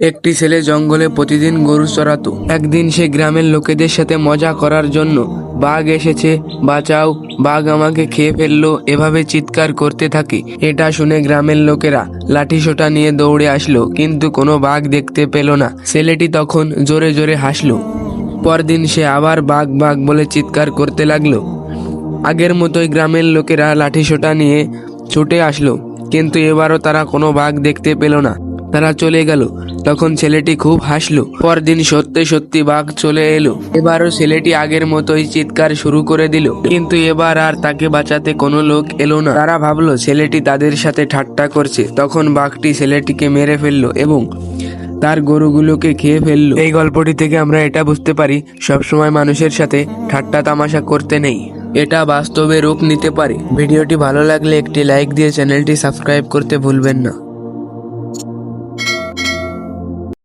একটি ছেলে জঙ্গলে প্রতিদিন গরু চড়াতো। একদিন সে গ্রামের লোকেদের সাথে মজা করার জন্য বাঘ এসেছে, বাঁচাও, বাঘ আমাকে খেয়ে ফেললো, এভাবে চিৎকার করতে থাকে। এটা শুনে গ্রামের লোকেরা লাঠিসোঁটা নিয়ে দৌড়ে আসলো, কিন্তু কোনো বাঘ দেখতে পেল না। ছেলেটি তখন জোরে জোরে হাসলো। পরদিন সে আবার বাঘ বাঘ বলে চিৎকার করতে লাগলো। আগের মতোই গ্রামের লোকেরা লাঠিসোঁটা নিয়ে ছুটে আসলো, কিন্তু এবারও তারা কোনো বাঘ দেখতে পেল না। তারা চলে গেল। তখন ছেলেটি খুব হাসলো। পরদিন সত্যি সত্যি বাঘ চলে এলো। এবারও ছেলেটি আগের মতোই চিৎকার শুরু করে দিল, কিন্তু এবার আর তাকে বাঁচাতে কোনো লোক এলো না। তারা ভাবলো ছেলেটি তাদের সাথে ঠাট্টা করছে। তখন বাঘটি ছেলেটিকে মেরে ফেললো এবং তার গরুগুলোকে খেয়ে ফেললো। এই গল্পটি থেকে আমরা এটা বুঝতে পারি, সবসময় মানুষের সাথে ঠাট্টা তামাশা করতে নেই, এটা বাস্তবে রূপ নিতে পারে। ভিডিওটি ভালো লাগলে একটি লাইক দিয়ে চ্যানেলটি সাবস্ক্রাইব করতে ভুলবেন না।